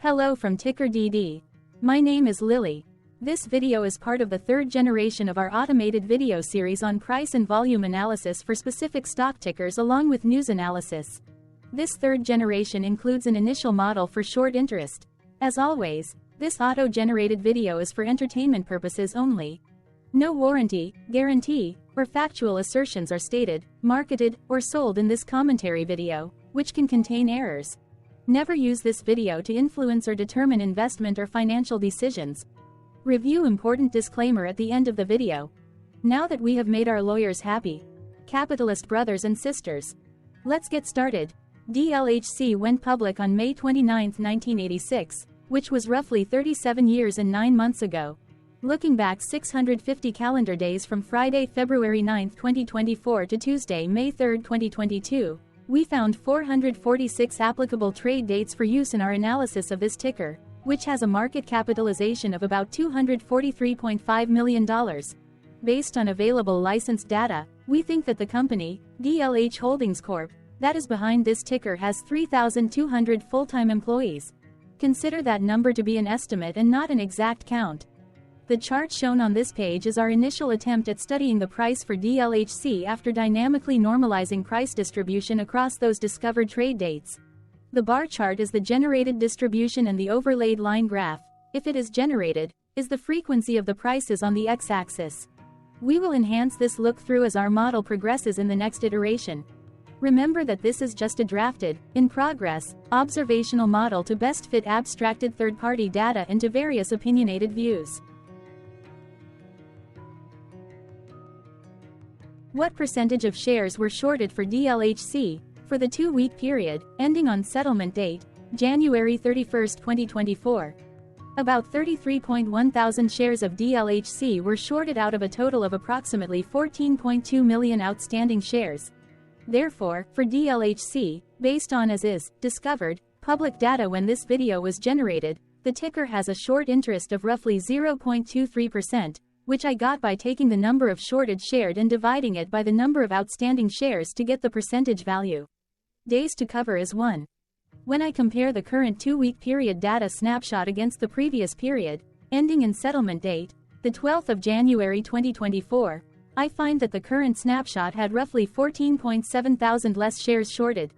Hello from TickerDD. My name is Lily. This video is part of the third generation of our automated video series on price and volume analysis for specific stock tickers along with news analysis. This third generation includes an initial model for short interest. As always, this auto-generated video is for entertainment purposes only. No warranty, guarantee, or factual assertions are stated, marketed, or sold in this commentary video, which can contain errors. Never use this video to influence or determine investment or financial decisions. Review important disclaimer at the end of the video. Now that we have made our lawyers happy, capitalist brothers and sisters, let's get started. DLHC went public on May 29, 1986, which was roughly 37 years and 9 months ago. Looking back 650 calendar days from Friday, February 9, 2024 to Tuesday, May 3, 2022, we found 446 applicable trade dates for use in our analysis of this ticker, which has a market capitalization of about $243.5 million. Based on available licensed data, we think that the company, DLH Holdings Corp., that is behind this ticker has 3,200 full-time employees. Consider that number to be an estimate and not an exact count. The chart shown on this page is our initial attempt at studying the price for DLHC after dynamically normalizing price distribution across those discovered trade dates. The bar chart is the generated distribution and the overlaid line graph, if it is generated, is the frequency of the prices on the x-axis. We will enhance this look-through as our model progresses in the next iteration. Remember that this is just a drafted, in progress, observational model to best fit abstracted third-party data into various opinionated views. What percentage of shares were shorted for DLHC, for the 2-week period, ending on settlement date, January 31, 2024? About 33.1 thousand shares of DLHC were shorted out of a total of approximately 14.2 million outstanding shares. Therefore, for DLHC, based on as is, discovered, public data when this video was generated, the ticker has a short interest of roughly 0.23%, which I got by taking the number of shorted shared and dividing it by the number of outstanding shares to get the percentage value. Days to cover is 1. When I compare the current 2-week period data snapshot against the previous period, ending in settlement date, the 12th of January 2024, I find that the current snapshot had roughly 14.7 thousand less shares shorted.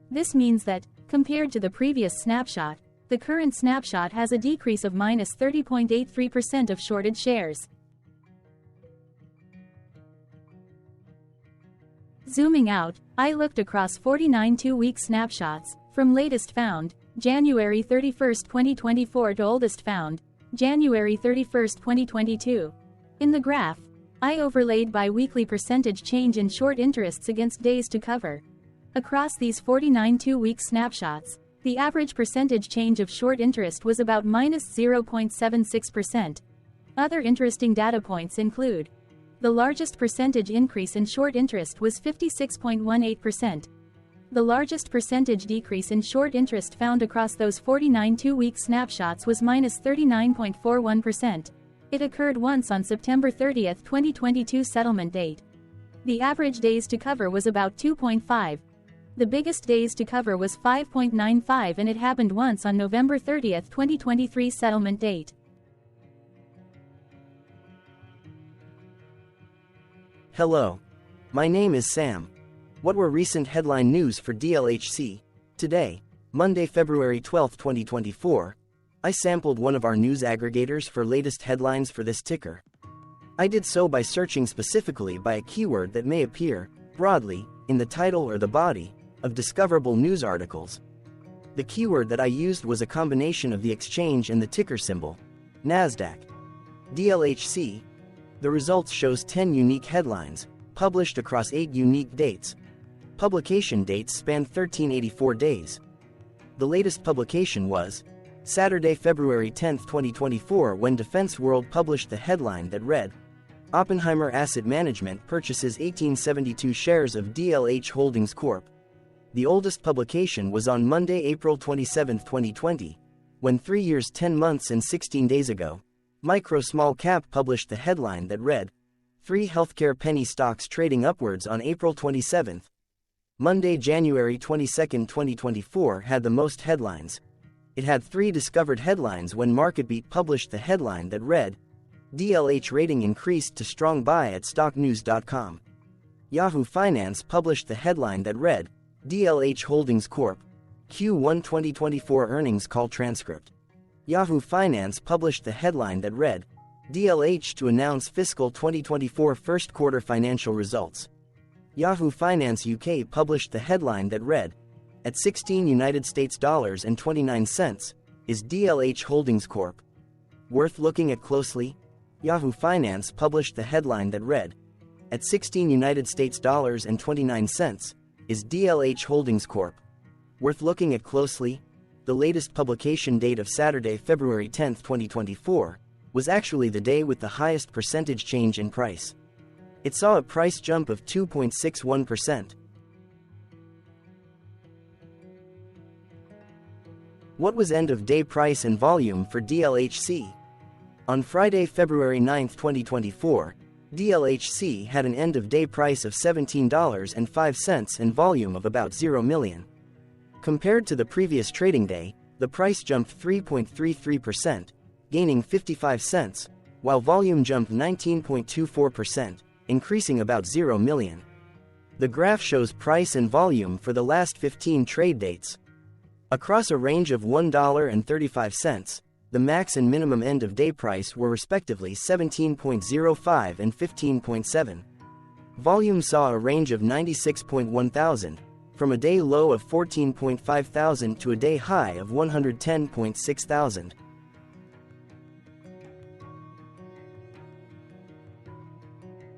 This means that, compared to the previous snapshot, the current snapshot has a decrease of minus 30.83% of shorted shares. Zooming out, I looked across 49 2-week snapshots, from latest found, January 31, 2024 to oldest found, January 31, 2022. In the graph, I overlaid bi-weekly percentage change in short interests against days to cover. Across these 49 2-week snapshots, the average percentage change of short interest was about minus 0.76%. Other interesting data points include: the largest percentage increase in short interest was 56.18%. The largest percentage decrease in short interest found across those 49 2-week snapshots was minus 39.41%. It occurred once on September 30, 2022 settlement date. The average days to cover was about 2.5. The biggest days to cover was 5.95 and it happened once on November 30, 2023 settlement date. Hello. My name is Sam. What were recent headline news for DLHC? Today, Monday, February 12, 2024, I sampled one of our news aggregators for latest headlines for this ticker. I did so by searching specifically by a keyword that may appear, broadly, in the title or the body, of discoverable news articles. The keyword that I used was a combination of the exchange and the ticker symbol, NASDAQ. DLHC. The results shows 10 unique headlines, published across 8 unique dates. Publication dates span 1384 days. The latest publication was Saturday, February 10, 2024, when Defense World published the headline that read, Oppenheimer Asset Management purchases 1872 shares of DLH Holdings Corp. The oldest publication was on Monday, April 27, 2020, when 3 years, 10 months and 16 days ago, Micro Small Cap published the headline that read, 3 healthcare penny stocks trading upwards on April 27. Monday, January 22, 2024 had the most headlines. It had 3 discovered headlines when MarketBeat published the headline that read, DLH rating increased to strong buy at stocknews.com. Yahoo Finance published the headline that read, DLH Holdings Corp. Q1 2024 earnings call transcript. Yahoo Finance published the headline that read, DLH to announce fiscal 2024 first quarter financial results. Yahoo Finance UK published the headline that read, at 16 United States dollars and 29 cents, is DLH Holdings Corp. Worth looking at closely? Yahoo Finance published the headline that read, at 16 United States dollars and 29 cents, is DLH Holdings Corp. Worth looking at closely? The latest publication date of Saturday, February 10, 2024, was actually the day with the highest percentage change in price. It saw a price jump of 2.61%. What was end-of-day price and volume for DLHC? On Friday, February 9, 2024, DLHC had an end-of-day price of $17.05 and volume of about 0 million. Compared to the previous trading day, the price jumped 3.33%, gaining 55 cents, while volume jumped 19.24%, increasing about 0 million. The graph shows price and volume for the last 15 trade dates. Across a range of $1.35, the max and minimum end-of-day price were respectively 17.05 and 15.7. Volume saw a range of 96.1 thousand, from a day low of 14.5 thousand to a day high of 110.6 thousand.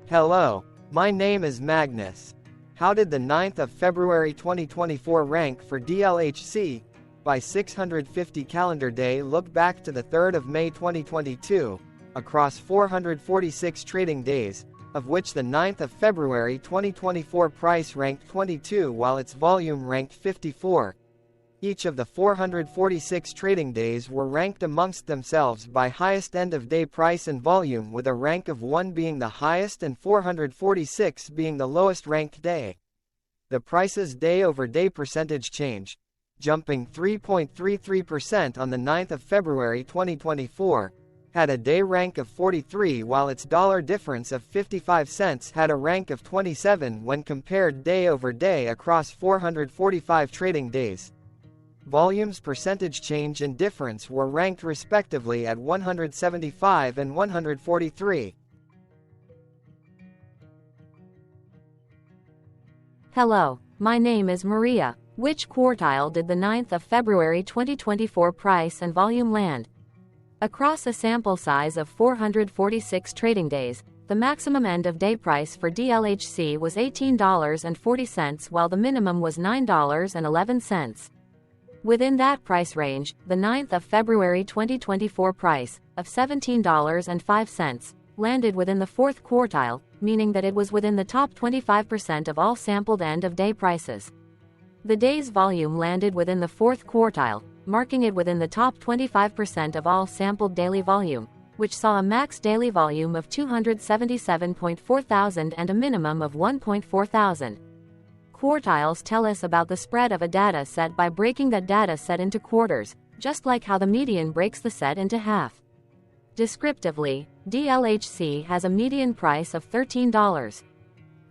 Hello, my name is Magnus. How did the 9th of February 2024 rank for DLHC? By 650 calendar day look back to the 3rd of May 2022, across 446 trading days, of which the 9th of February 2024 price ranked 22 while its volume ranked 54. Each of the 446 trading days were ranked amongst themselves by highest end-of-day price and volume, with a rank of 1 being the highest and 446 being the lowest ranked day. The price's day-over-day percentage change, jumping 3.33% on the 9th of February 2024, had a day rank of 43 while its dollar difference of 55 cents had a rank of 27 when compared day over day across 445 trading days. Volume's percentage change and difference were ranked respectively at 175 and 143. Hello, my name is Maria. Which quartile did the 9th of February 2024 price and volume land? Across a sample size of 446 trading days, the maximum end-of-day price for DLHC was $18.40 while the minimum was $9.11. Within that price range, the 9th of February 2024 price, of $17.05, landed within the 4th quartile, meaning that it was within the top 25% of all sampled end-of-day prices. The day's volume landed within the 4th quartile, marking it within the top 25% of all sampled daily volume, which saw a max daily volume of 277.4 thousand and a minimum of 1.4 thousand. Quartiles tell us about the spread of a data set by breaking that data set into quarters, just like how the median breaks the set into half. Descriptively, DLHC has a median price of $13.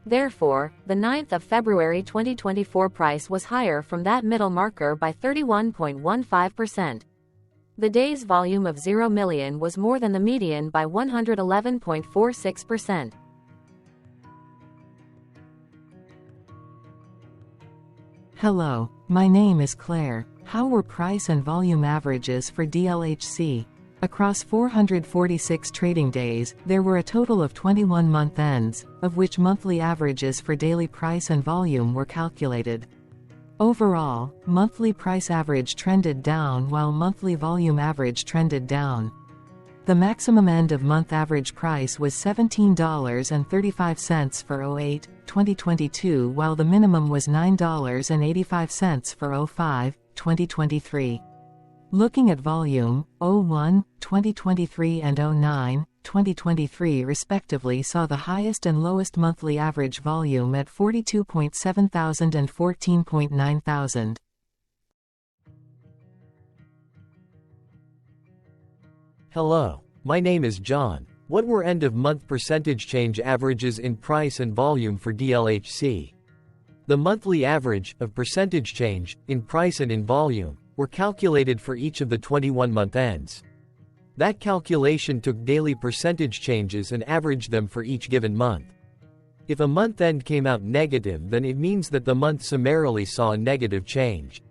Therefore, the 9th of February 2024 price was higher from that middle marker by 31.15%. The day's volume of 0 million was more than the median by 111.46%. Hello, my name is Claire. How were price and volume averages for DLHC? Across 446 trading days, there were a total of 21 month ends, of which monthly averages for daily price and volume were calculated. Overall, monthly price average trended down while monthly volume average trended down. The maximum end-of-month average price was $17.35 for 08/2022 while the minimum was $9.85 for 05/2023. Looking at volume, 01/2023 and 09/2023 respectively saw the highest and lowest monthly average volume at 42.7 thousand and 14.9 thousand. Hello, my name is John. What were end-of-month percentage change averages in price and volume for DLHC? The monthly average of percentage change in price and in volume were calculated for each of the 21 month ends. That calculation took daily percentage changes and averaged them for each given month. If a month end came out negative, then it means that the month summarily saw a negative change.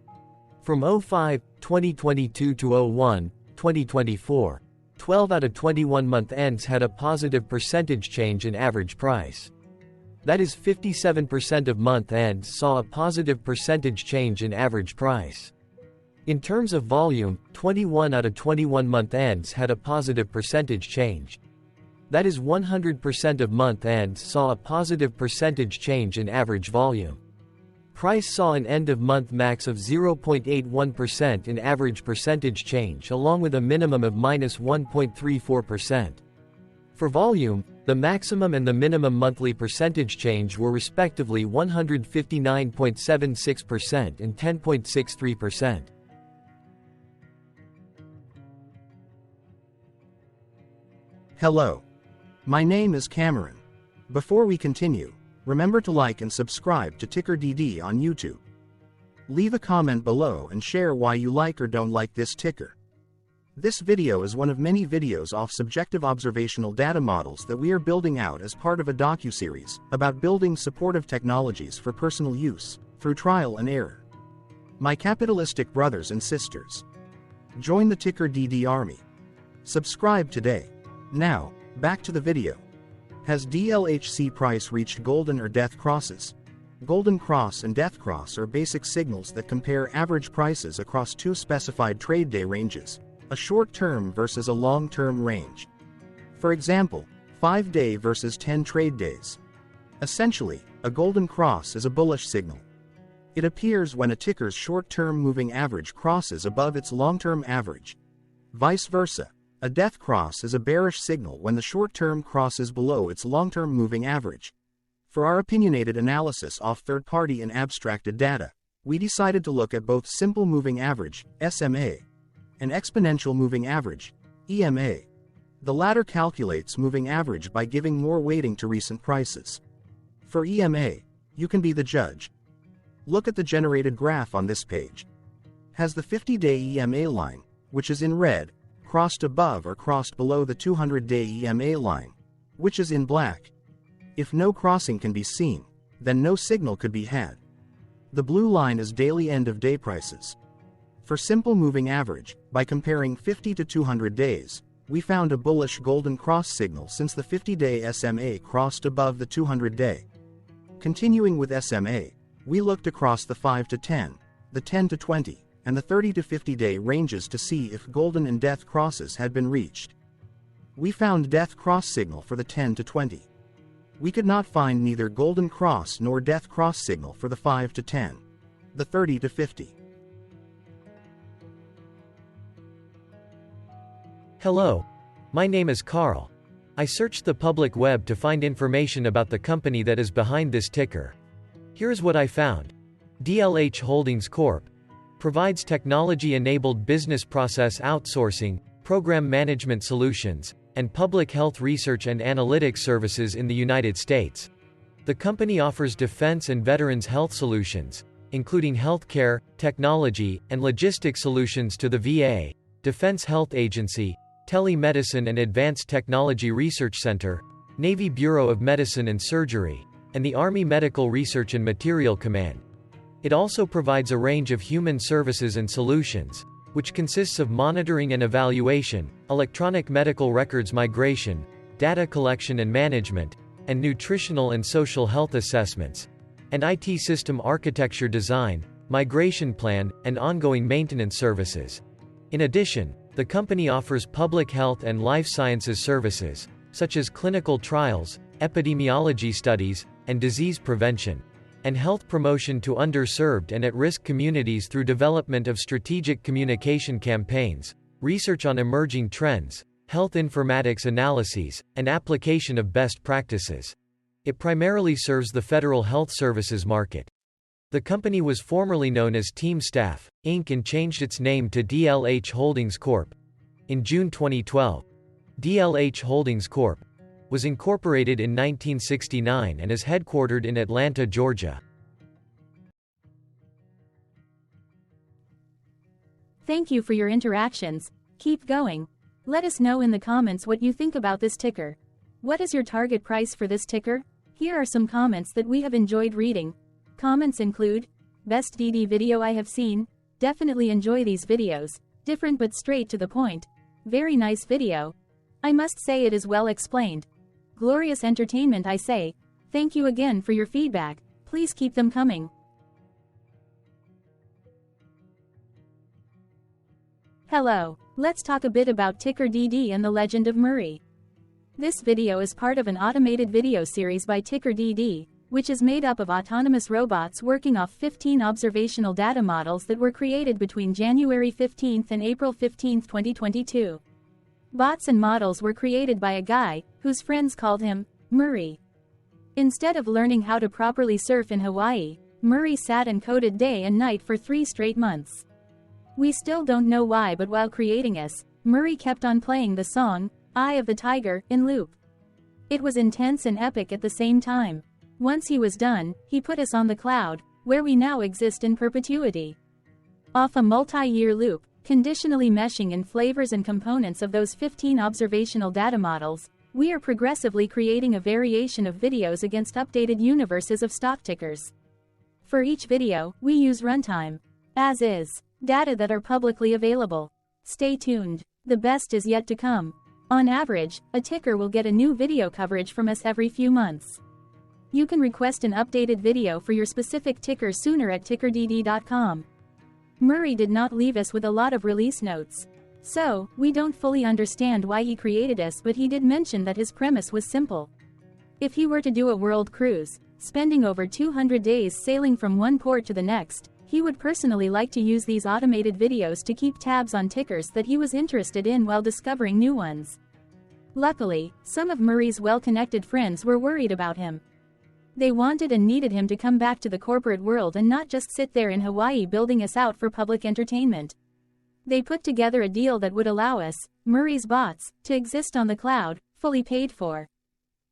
From 05/2022 to 01/2024, 12 out of 21 month ends had a positive percentage change in average price. That is 57% of month ends saw a positive percentage change in average price. In terms of volume, 21 out of 21 month ends had a positive percentage change. That is 100% of month ends saw a positive percentage change in average volume. Price saw an end-of-month max of 0.81% in average percentage change, along with a minimum of -1.34%. For volume, the maximum and the minimum monthly percentage change were respectively 159.76% and 10.63%. Hello. My name is Cameron. Before we continue, remember to like and subscribe to TickerDD on YouTube. Leave a comment below and share why you like or don't like this ticker. This video is one of many videos off subjective observational data models that we are building out as part of a docuseries about building supportive technologies for personal use through trial and error. My capitalistic brothers and sisters, join the TickerDD army. Subscribe today. Now, back to the video. Has DLHC price reached golden or death crosses? Golden cross and death cross are basic signals that compare average prices across two specified trade day ranges, a short-term versus a long-term range. For example, 5-day versus 10 trade days. Essentially, a golden cross is a bullish signal. It appears when a ticker's short-term moving average crosses above its long-term average. Vice versa, a death cross is a bearish signal when the short-term crosses below its long-term moving average. For our opinionated analysis off third-party and abstracted data, we decided to look at both simple moving average, SMA, and exponential moving average, EMA. The latter calculates moving average by giving more weighting to recent prices. For EMA, you can be the judge. Look at the generated graph on this page. Has the 50-day EMA line, which is in red, crossed above or crossed below the 200-day EMA line, which is in black? If no crossing can be seen, then no signal could be had. The blue line is daily end-of-day prices. For simple moving average, by comparing 50 to 200 days, we found a bullish golden cross signal since the 50-day SMA crossed above the 200-day. Continuing with SMA, we looked across the 5 to 10, the 10 to 20, and the 30 to 50-day ranges to see if golden and death crosses had been reached. We found death cross signal for the 10 to 20. We could not find neither golden cross nor death cross signal for the 5 to 10, the 30 to 50. Hello, my name is Carl. I searched the public web to find information about the company that is behind this ticker. Here's what I found. DLH Holdings Corp. provides technology-enabled business process outsourcing, program management solutions, and public health research and analytics services in the United States. The company offers defense and veterans health solutions, including healthcare, technology, and logistics solutions to the VA, Defense Health Agency, Telemedicine and Advanced Technology Research Center, Navy Bureau of Medicine and Surgery, and the Army Medical Research and Material Command. It also provides a range of human services and solutions, which consists of monitoring and evaluation, electronic medical records migration, data collection and management, and nutritional and social health assessments, and IT system architecture design, migration plan, and ongoing maintenance services. In addition, the company offers public health and life sciences services, such as clinical trials, epidemiology studies, and disease prevention, and health promotion to underserved and at-risk communities through development of strategic communication campaigns, research on emerging trends, health informatics analyses, and application of best practices. It primarily serves the federal health services market. The company was formerly known as Team Staff, Inc. and changed its name to DLH Holdings Corp. In June 2012, DLH Holdings Corp. was incorporated in 1969 and is headquartered in Atlanta, Georgia. Thank you for your interactions. Keep going. Let us know in the comments what you think about this ticker. What is your target price for this ticker? Here are some comments that we have enjoyed reading. Comments include, best DD video I have seen, definitely enjoy these videos, different but straight to the point, very nice video. I must say it is well explained. Glorious entertainment I say. Thank you again for your feedback. Please keep them coming. Hello. Let's talk a bit about TickerDD and the Legend of Murray. This video is part of an automated video series by TickerDD, which is made up of autonomous robots working off 15 observational data models that were created between January 15 and April 15, 2022. Bots and models were created by a guy, whose friends called him Murray. Instead of learning how to properly surf in Hawaii, Murray sat and coded day and night for 3 straight months. We still don't know why, but while creating us, Murray kept on playing the song, Eye of the Tiger, in loop. It was intense and epic at the same time. Once he was done, he put us on the cloud, where we now exist in perpetuity. Off a multi-year loop, conditionally meshing in flavors and components of those 15 observational data models, we are progressively creating a variation of videos against updated universes of stock tickers. For each video, we use runtime, as is, data that are publicly available. Stay tuned. The best is yet to come. On average, a ticker will get a new video coverage from us every few months. You can request an updated video for your specific ticker sooner at TickerDD.com. Murray did not leave us with a lot of release notes. So, we don't fully understand why he created us, but he did mention that his premise was simple. If he were to do a world cruise, spending over 200 days sailing from one port to the next, he would personally like to use these automated videos to keep tabs on tickers that he was interested in while discovering new ones. Luckily, some of Murray's well-connected friends were worried about him. They wanted and needed him to come back to the corporate world and not just sit there in Hawaii building us out for public entertainment. They put together a deal that would allow us, Murray's bots, to exist on the cloud, fully paid for.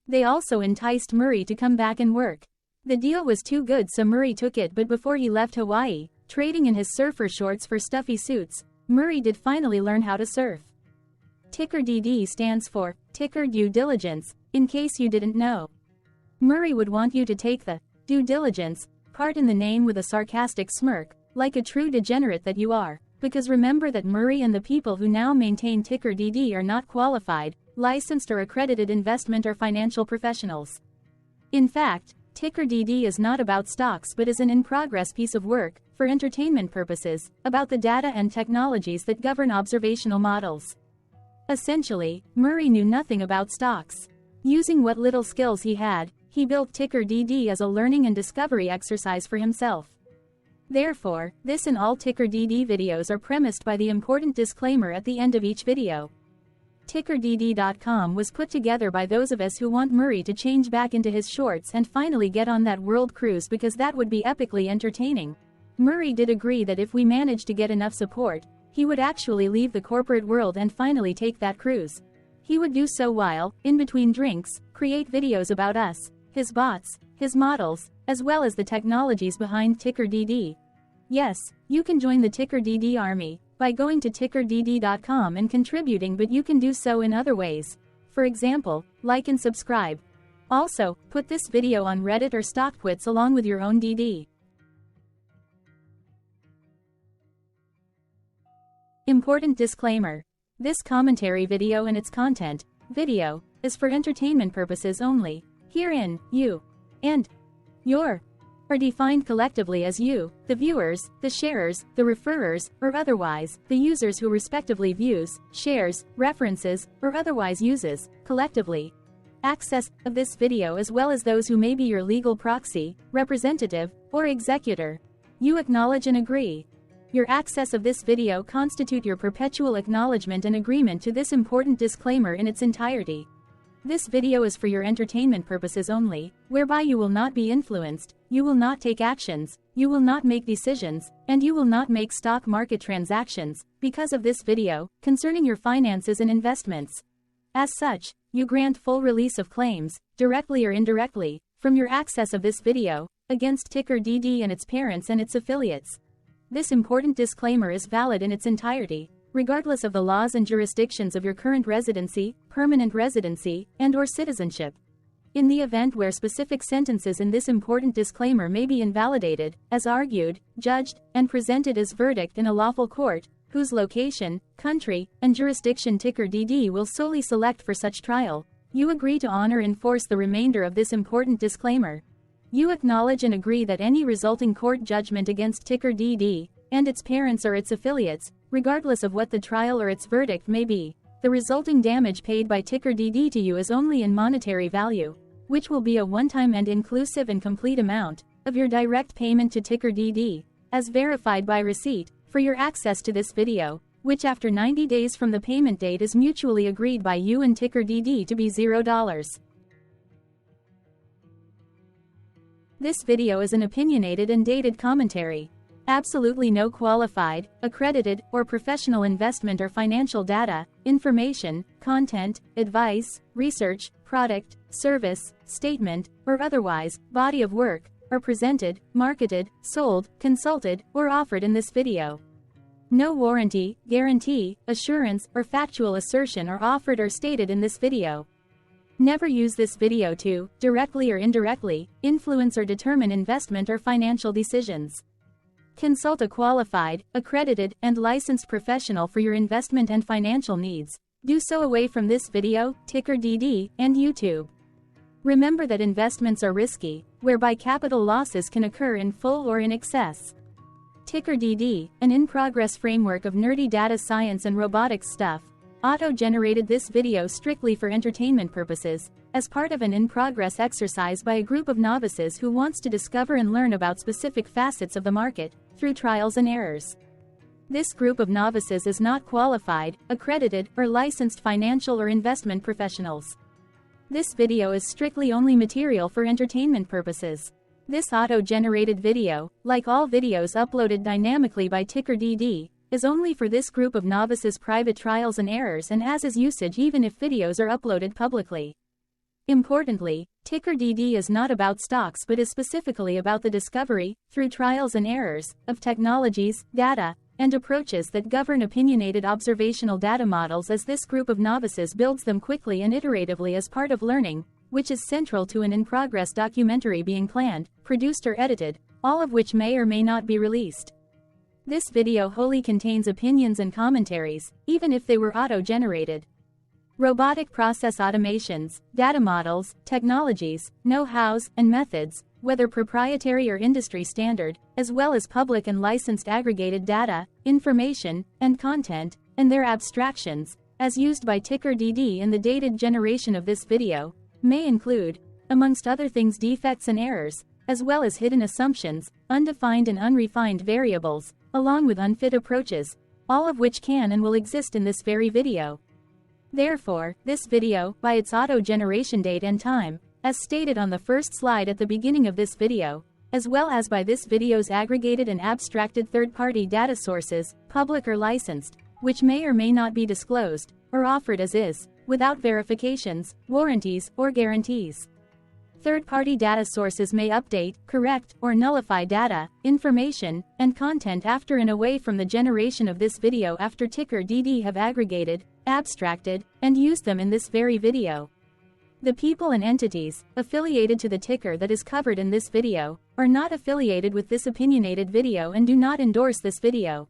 They also enticed Murray to come back and work. The deal was too good, so Murray took it, but before he left Hawaii, trading in his surfer shorts for stuffy suits, Murray did finally learn how to surf. TickerDD stands for Ticker Due Diligence, in case you didn't know. Murray would want you to take the due diligence part in the name with a sarcastic smirk, like a true degenerate that you are, because remember that Murray and the people who now maintain TickerDD are not qualified, licensed or accredited investment or financial professionals. In fact, TickerDD is not about stocks but is an in-progress piece of work, for entertainment purposes, about the data and technologies that govern observational models. Essentially, Murray knew nothing about stocks. Using what little skills he had, he built TickerDD as a learning and discovery exercise for himself. Therefore, this and all TickerDD videos are premised by the important disclaimer at the end of each video. TickerDD.com was put together by those of us who want Murray to change back into his shorts and finally get on that world cruise, because that would be epically entertaining. Murray did agree that if we managed to get enough support, he would actually leave the corporate world and finally take that cruise. He would do so while, in between drinks, create videos about us, his bots, his models, as well as the technologies behind TickerDD. Yes, you can join the TickerDD army by going to TickerDD.com and contributing, but you can do so in other ways. For example, like and subscribe. Also, put this video on Reddit or StockTwits along with your own DD. Important disclaimer. This commentary video and its content, video, is for entertainment purposes only. Herein, you and your are defined collectively as you, the viewers, the sharers, the referrers, or otherwise, the users who respectively views, shares, references, or otherwise uses, collectively, access of this video, as well as those who may be your legal proxy, representative, or executor. You acknowledge and agree. Your access of this video constitute your perpetual acknowledgement and agreement to this important disclaimer in its entirety. This video is for your entertainment purposes only, whereby you will not be influenced, you will not take actions, you will not make decisions, and you will not make stock market transactions, because of this video, concerning your finances and investments. As such, you grant full release of claims, directly or indirectly, from your access of this video, against TickerDD and its parents and its affiliates. This important disclaimer is valid in its entirety, regardless of the laws and jurisdictions of your current residency, permanent residency, and/or citizenship. In the event where specific sentences in this important disclaimer may be invalidated, as argued, judged, and presented as verdict in a lawful court, whose location, country, and jurisdiction TickerDD will solely select for such trial, you agree to honor and enforce the remainder of this important disclaimer. You acknowledge and agree that any resulting court judgment against TickerDD, and its parents or its affiliates, regardless of what the trial or its verdict may be, the resulting damage paid by TickerDD to you is only in monetary value, which will be a one-time and inclusive and complete amount of your direct payment to TickerDD, as verified by receipt, for your access to this video, which after 90 days from the payment date is mutually agreed by you and TickerDD to be $0. This video is an opinionated and dated commentary. Absolutely no qualified, accredited, or professional investment or financial data, information, content, advice, research, product, service, statement, or otherwise, body of work, are presented, marketed, sold, consulted, or offered in this video. No warranty, guarantee, assurance, or factual assertion are offered or stated in this video. Never use this video to, directly or indirectly, influence or determine investment or financial decisions. Consult a qualified, accredited, and licensed professional for your investment and financial needs. Do so away from this video, TickerDD, and YouTube. Remember that investments are risky, whereby capital losses can occur in full or in excess. TickerDD, an in-progress framework of nerdy data science and robotics stuff, auto-generated this video strictly for entertainment purposes, as part of an in-progress exercise by a group of novices who wants to discover and learn about specific facets of the market, through trials and errors. This group of novices is not qualified, accredited, or licensed financial or investment professionals. This video is strictly only material for entertainment purposes. This auto-generated video, like all videos uploaded dynamically by TickerDD, is only for this group of novices' private trials and errors and as is usage even if videos are uploaded publicly. Importantly, TickerDD is not about stocks but is specifically about the discovery, through trials and errors, of technologies, data, and approaches that govern opinionated observational data models as this group of novices builds them quickly and iteratively as part of learning, which is central to an in-progress documentary being planned, produced or edited, all of which may or may not be released. This video wholly contains opinions and commentaries, even if they were auto-generated. Robotic process automations, data models, technologies, know-hows, and methods, whether proprietary or industry standard, as well as public and licensed aggregated data, information, and content, and their abstractions, as used by TickerDD in the dated generation of this video, may include, amongst other things, defects and errors, as well as hidden assumptions, undefined and unrefined variables, along with unfit approaches, all of which can and will exist in this very video. Therefore, this video, by its auto-generation date and time, as stated on the first slide at the beginning of this video, as well as by this video's aggregated and abstracted third-party data sources, public or licensed, which may or may not be disclosed, or offered as is, without verifications, warranties, or guarantees. Third-party data sources may update, correct, or nullify data, information, and content after and away from the generation of this video after TickerDD have aggregated, abstracted, and used them in this very video. The people and entities affiliated to the ticker that is covered in this video are not affiliated with this opinionated video and do not endorse this video.